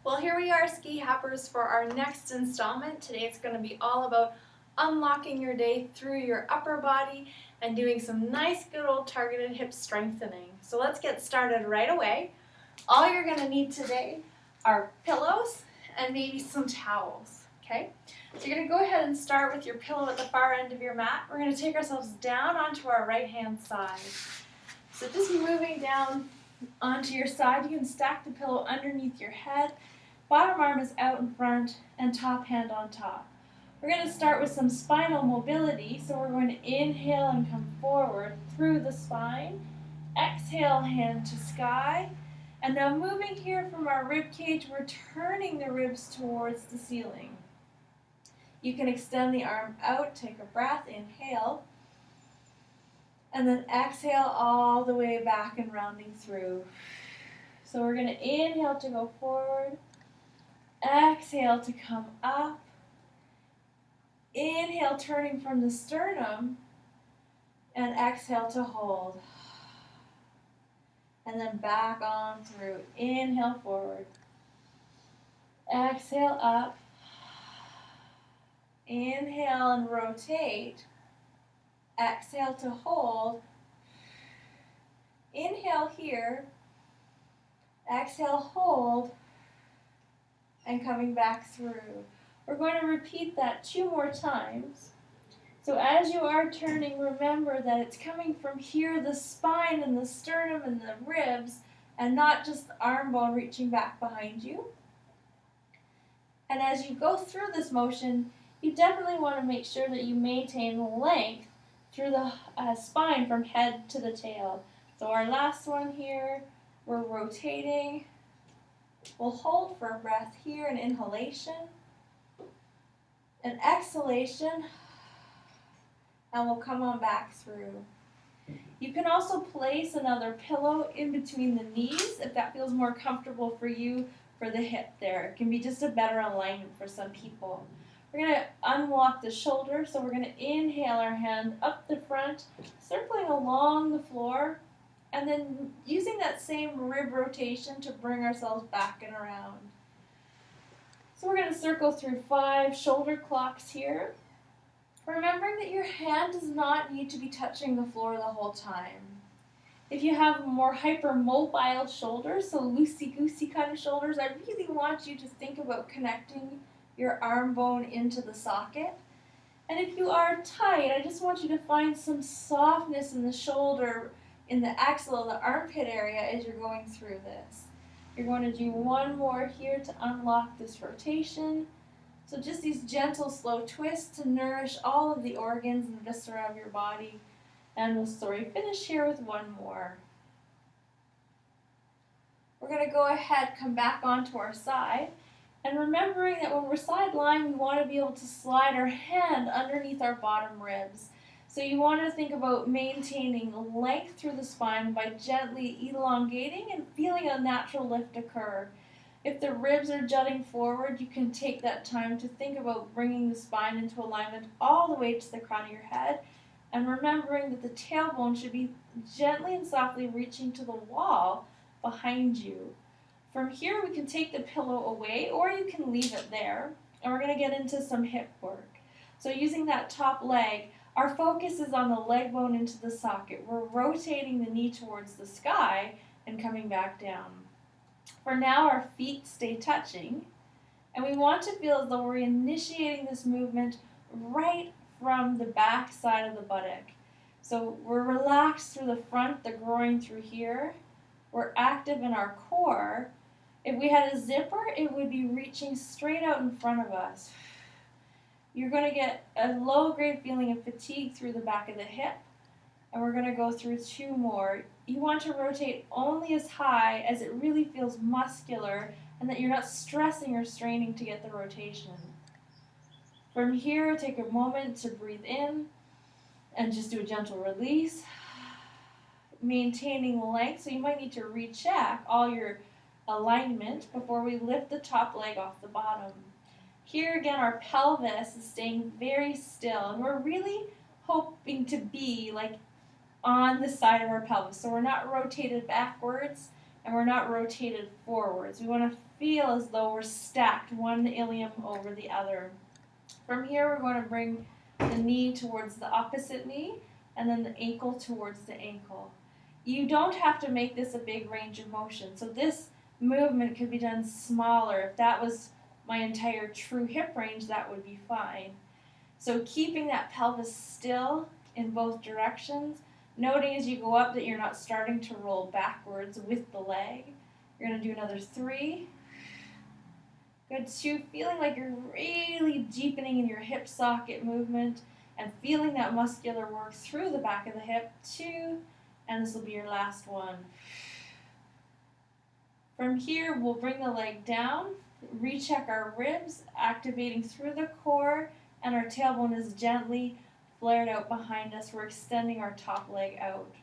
Well, here we are, Ski Hoppers, for our next installment. Today it's going to be all about unlocking your day through your upper body and doing some nice good old targeted hip strengthening. So let's get started right away. All you're going to need today are pillows and maybe some towels, okay? So you're going to go ahead and start with your pillow at the far end of your mat. We're going to take ourselves down onto our right-hand side. So just moving down onto your side, you can stack the pillow underneath your head. Bottom arm is out in front and top hand on top. We're going to start with some spinal mobility. So we're going to inhale and come forward through the spine. Exhale, hand to sky. And now moving here from our rib cage, we're turning the ribs towards the ceiling. You can extend the arm out, take a breath, inhale. And then exhale all the way back and rounding through. So we're going to inhale to go forward. Exhale to come up. Inhale, turning from the sternum. And exhale to hold. And then back on through. Inhale forward. Exhale up. Inhale and rotate. Exhale to hold. Inhale here. Exhale, hold. And coming back through. We're going to repeat that 2 more times. So as you are turning, remember that it's coming from here, the spine and the sternum and the ribs, and not just the arm bone reaching back behind you. And as you go through this motion, you definitely want to make sure that you maintain length through the spine from head to the tail. So our last one here, we're rotating. We'll hold for a breath here, an inhalation, an exhalation, and we'll come on back through. You can also place another pillow in between the knees if that feels more comfortable for you for the hip there. It can be just a better alignment for some people. We're going to unlock the shoulder, so we're going to inhale our hand up the front, circling along the floor, and then using that same rib rotation to bring ourselves back and around. So we're going to circle through 5 shoulder clocks here. Remembering that your hand does not need to be touching the floor the whole time. If you have more hypermobile shoulders, so loosey-goosey kind of shoulders, I really want you to think about connecting your arm bone into the socket. And if you are tight, I just want you to find some softness in the shoulder, in the axilla, the armpit area as you're going through this. You're going to do 1 more here to unlock this rotation. So just these gentle, slow twists to nourish all of the organs and viscera of your body. And we'll finish here with 1 more. We're going to go ahead, come back onto our side. And remembering that when we're side lying, we want to be able to slide our hand underneath our bottom ribs. So you want to think about maintaining length through the spine by gently elongating and feeling a natural lift occur. If the ribs are jutting forward, you can take that time to think about bringing the spine into alignment all the way to the crown of your head, and remembering that the tailbone should be gently and softly reaching to the wall behind you. From here, we can take the pillow away, or you can leave it there, and we're going to get into some hip work. So using that top leg, our focus is on the leg bone into the socket. We're rotating the knee towards the sky and coming back down. For now, our feet stay touching, and we want to feel as though we're initiating this movement right from the back side of the buttock. So we're relaxed through the front, the groin through here. We're active in our core. If we had a zipper, it would be reaching straight out in front of us. You're going to get a low-grade feeling of fatigue through the back of the hip, and we're going to go through 2 more. You want to rotate only as high as it really feels muscular and that you're not stressing or straining to get the rotation. From here, take a moment to breathe in and just do a gentle release. Maintaining length, so you might need to recheck all your alignment before we lift the top leg off the bottom. Here again, our pelvis is staying very still, and we're really hoping to be like on the side of our pelvis. So we're not rotated backwards and we're not rotated forwards. We want to feel as though we're stacked one ilium over the other. From here, we're going to bring the knee towards the opposite knee and then the ankle towards the ankle. You don't have to make this a big range of motion. So this movement could be done smaller. If that was my entire true hip range, that would be fine. So keeping that pelvis still in both directions, noting as you go up that you're not starting to roll backwards with the leg. You're going to do another 3. Good. 2, feeling like you're really deepening in your hip socket movement and feeling that muscular work through the back of the hip. 2, and this will be your last one. From here, we'll bring the leg down, recheck our ribs, activating through the core, and our tailbone is gently flared out behind us. We're extending our top leg out.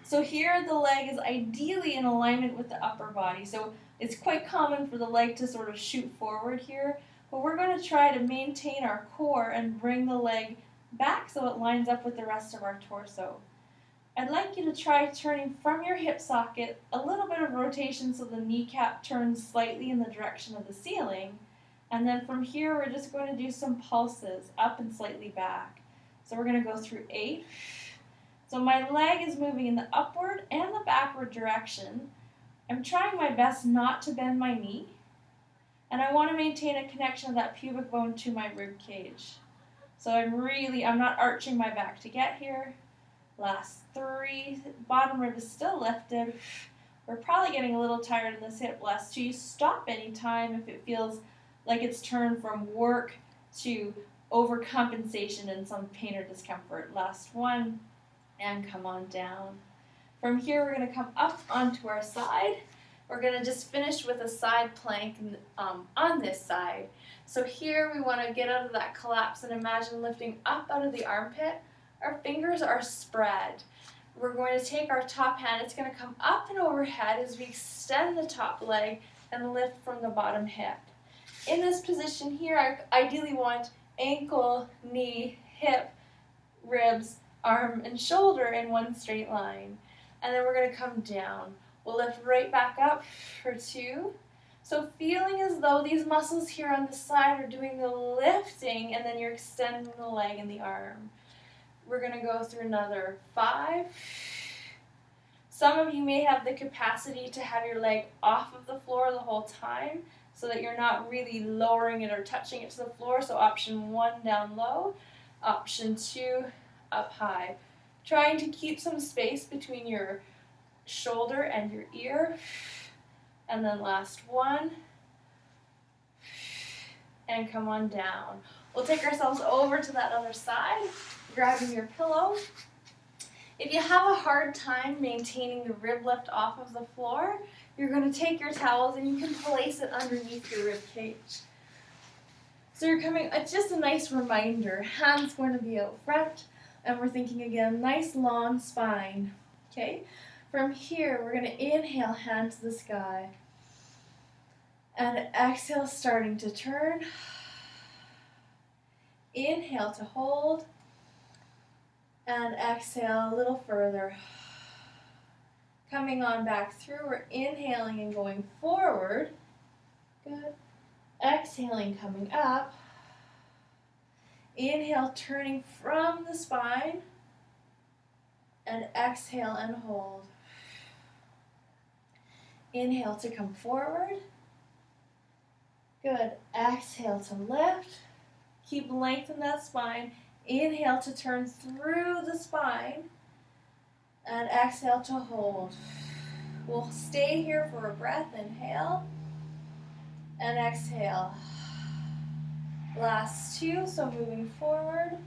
So here the leg is ideally in alignment with the upper body. So it's quite common for the leg to sort of shoot forward here, but we're going to try to maintain our core and bring the leg back so it lines up with the rest of our torso. I'd like you to try turning from your hip socket, a little bit of rotation so the kneecap turns slightly in the direction of the ceiling. And then from here, we're just going to do some pulses, up and slightly back. So we're going to go through 8. So my leg is moving in the upward and the backward direction. I'm trying my best not to bend my knee. And I want to maintain a connection of that pubic bone to my rib cage. So I'm not arching my back to get here. Last 3, bottom rib is still lifted. We're probably getting a little tired in this hip. Last 2, stop anytime if it feels like it's turned from work to overcompensation and some pain or discomfort. Last 1, and come on down. From here, we're going to come up onto our side. We're going to just finish with a side plank on this side. So here we want to get out of that collapse and imagine lifting up out of the armpit. Our fingers are spread. We're going to take our top hand, it's going to come up and overhead as we extend the top leg and lift from the bottom hip. In this position here, I ideally want ankle, knee, hip, ribs, arm, and shoulder in one straight line. And then we're going to come down. We'll lift right back up for 2. So feeling as though these muscles here on the side are doing the lifting, and then you're extending the leg and the arm. We're going to go through another 5. Some of you may have the capacity to have your leg off of the floor the whole time so that you're not really lowering it or touching it to the floor. So option 1, down low. Option 2, up high. Trying to keep some space between your shoulder and your ear. And then last 1. And come on down. We'll take ourselves over to that other side, grabbing your pillow. If you have a hard time maintaining the rib lift off of the floor, you're going to take your towels and you can place it underneath your rib cage. So you're coming, it's just a nice reminder. Hands going to be out front, and we're thinking again, nice long spine. Okay? From here, we're going to inhale, hand to the sky. And exhale, starting to turn. Inhale to hold. And exhale a little further. Coming on back through, we're inhaling and going forward. Good. Exhaling, coming up. Inhale, turning from the spine. And exhale and hold. Inhale to come forward. Good. Exhale to lift. Keep lengthening that spine. Inhale to turn through the spine. And exhale to hold. We'll stay here for a breath. Inhale. And exhale. Last 2, so moving forward.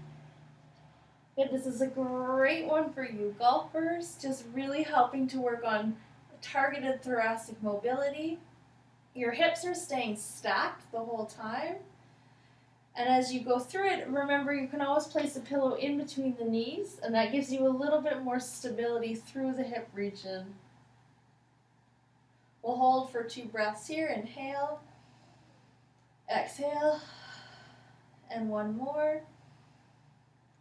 Good, this is a great one for you golfers, just really helping to work on targeted thoracic mobility. Your hips are staying stacked the whole time. And as you go through it, remember you can always place a pillow in between the knees, and that gives you a little bit more stability through the hip region. We'll hold for 2 breaths here. Inhale. Exhale. And 1 more.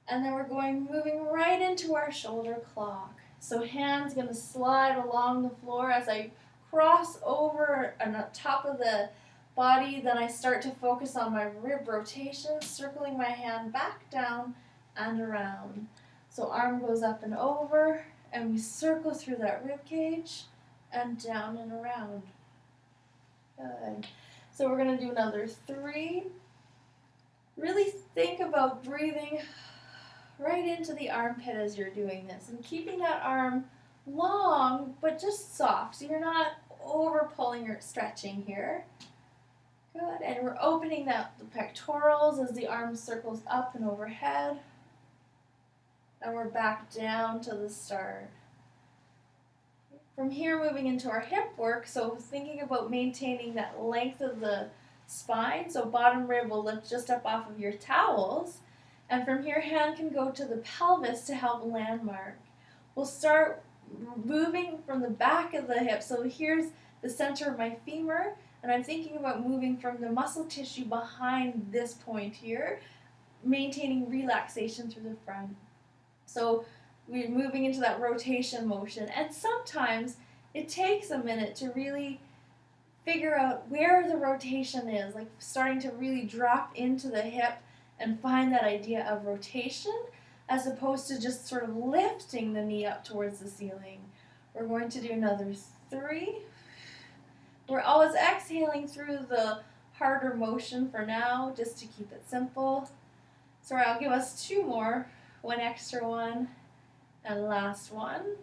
And then we're moving right into our shoulder clock. So hands going to slide along the floor as I cross over on the top of the body. Then I start to focus on my rib rotation, circling my hand back down and around. So arm goes up and over, and we circle through that rib cage and down and around. Good. So we're going to do another 3. Really think about breathing right into the armpit as you're doing this, and keeping that arm long but just soft, so you're not over pulling or stretching here. Good. And we're opening the pectorals as the arm circles up and overhead. And we're back down to the start. From here, moving into our hip work, so thinking about maintaining that length of the spine, so bottom rib will lift just up off of your towels, and from here, hand can go to the pelvis to help landmark. We'll start moving from the back of the hip, so here's the center of my femur, and I'm thinking about moving from the muscle tissue behind this point here, maintaining relaxation through the front. So we're moving into that rotation motion, and sometimes it takes a minute to really figure out where the rotation is, like starting to really drop into the hip and find that idea of rotation as opposed to just sort of lifting the knee up towards the ceiling. We're going to do another 3. We're always exhaling through the harder motion for now, just to keep it simple. So I'll give us 2 more, 1 extra one, and last one.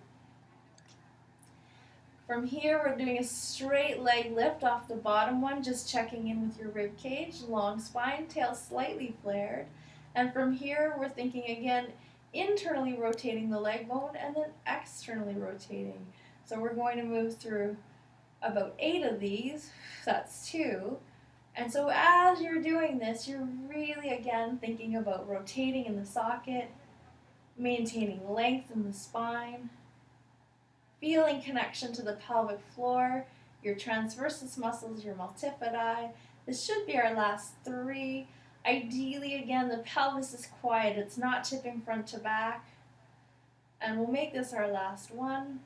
From here, we're doing a straight leg lift off the bottom one, just checking in with your rib cage, long spine, tail slightly flared. And from here, we're thinking again, internally rotating the leg bone and then externally rotating. So we're going to move through about 8 of these, that's 2. And so as you're doing this, you're really, again, thinking about rotating in the socket, maintaining length in the spine, feeling connection to the pelvic floor, your transversus muscles, your multifidi. This should be our last 3. Ideally, again, the pelvis is quiet. It's not tipping front to back. And we'll make this our last one.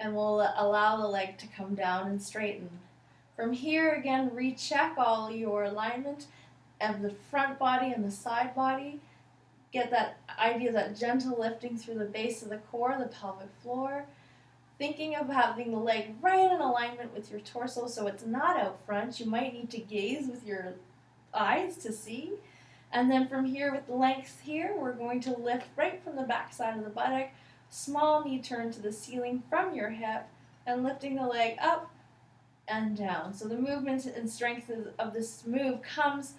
And we'll allow the leg to come down and straighten. From here, again, recheck all your alignment of the front body and the side body. Get that idea of that gentle lifting through the base of the core, the pelvic floor. Thinking of having the leg right in alignment with your torso so it's not out front. You might need to gaze with your eyes to see. And then from here, with the length here, we're going to lift right from the back side of the buttock. Small knee turn to the ceiling from your hip, and lifting the leg up and down. So the movement and strength of this move comes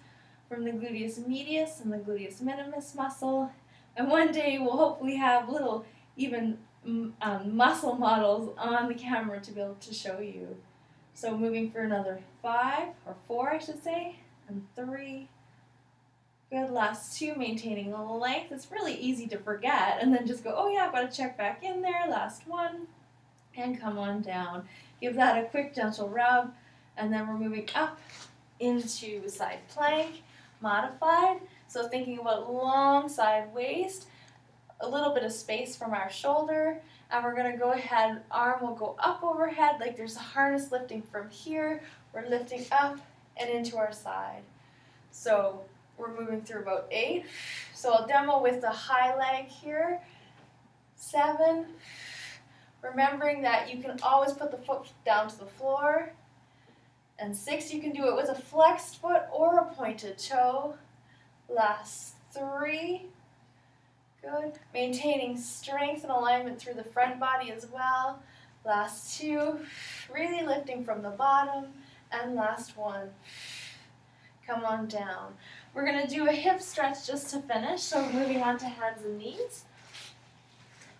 from the gluteus medius and the gluteus minimus muscle. And one day we'll hopefully have little even muscle models on the camera to be able to show you. So moving for another 5, or 4 I should say, and 3. Good, last 2, maintaining the length. It's really easy to forget and then just go, oh yeah, I've got to check back in there. Last 1, and come on down. Give that a quick gentle rub, and then we're moving up into side plank, modified. So thinking about long side waist, a little bit of space from our shoulder, and we're going to go ahead, arm will go up overhead, like there's a harness lifting from here. We're lifting up and into our side. So we're moving through about 8. So I'll demo with the high leg here. 7. Remembering that you can always put the foot down to the floor. And 6, you can do it with a flexed foot or a pointed toe. Last 3. Good. Maintaining strength and alignment through the front body as well. Last 2. Really lifting from the bottom. And last 1. Come on down. We're going to do a hip stretch just to finish. So moving on to hands and knees.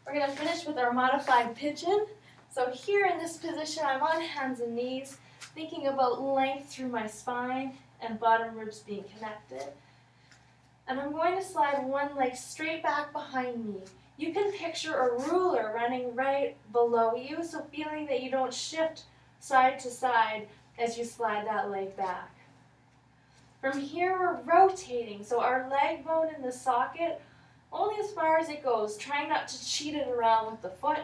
We're going to finish with our modified pigeon. So here in this position, I'm on hands and knees, thinking about length through my spine and bottom ribs being connected. And I'm going to slide one leg straight back behind me. You can picture a ruler running right below you, so feeling that you don't shift side to side as you slide that leg back. From here, we're rotating, so our leg bone in the socket, only as far as it goes, trying not to cheat it around with the foot.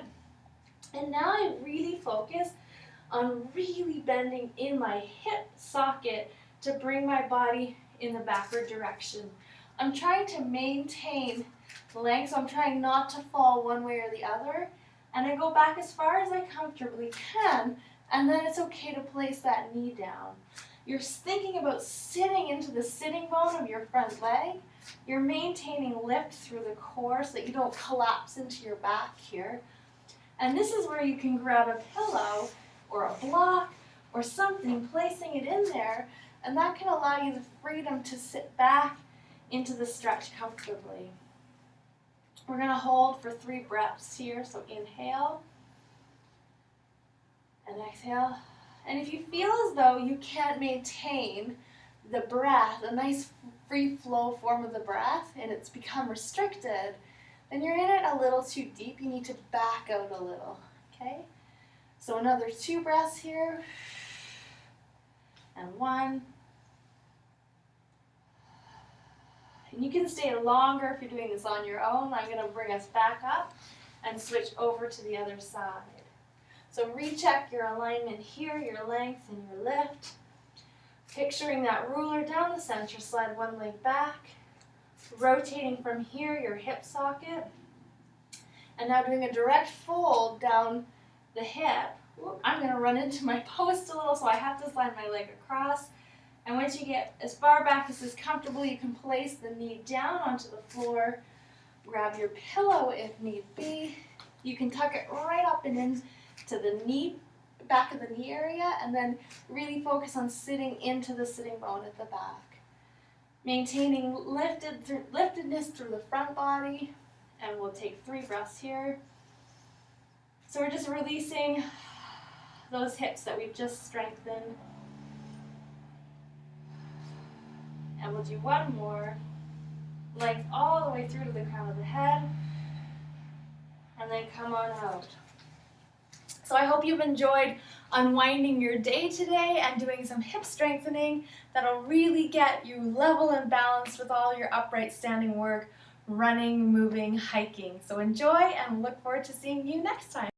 And now I really focus on really bending in my hip socket to bring my body in the backward direction. I'm trying to maintain length, so I'm trying not to fall one way or the other. And I go back as far as I comfortably can, and then it's okay to place that knee down. You're thinking about sitting into the sitting bone of your front leg. You're maintaining lift through the core so that you don't collapse into your back here. And this is where you can grab a pillow or a block or something, placing it in there, and that can allow you the freedom to sit back into the stretch comfortably. We're going to hold for 3 breaths here, so inhale and exhale. And if you feel as though you can't maintain the breath, a nice free flow form of the breath, and it's become restricted, then you're in it a little too deep. You need to back out a little, okay? So another 2 breaths here, and 1. And you can stay longer if you're doing this on your own. I'm going to bring us back up and switch over to the other side. So recheck your alignment here, your length and your lift. Picturing that ruler down the center, slide one leg back. Rotating from here, your hip socket. And now doing a direct fold down the hip. Ooh, I'm going to run into my post a little, so I have to slide my leg across. And once you get as far back as is comfortable, you can place the knee down onto the floor. Grab your pillow if need be. You can tuck it right up and into the knee, back of the knee area, and then really focus on sitting into the sitting bone at the back. Maintaining liftedness through the front body, and we'll take 3 breaths here. So we're just releasing those hips that we've just strengthened. And we'll do 1 more. Length all the way through to the crown of the head. And then come on out. So I hope you've enjoyed unwinding your day today and doing some hip strengthening that'll really get you level and balanced with all your upright standing work, running, moving, hiking. So enjoy, and look forward to seeing you next time.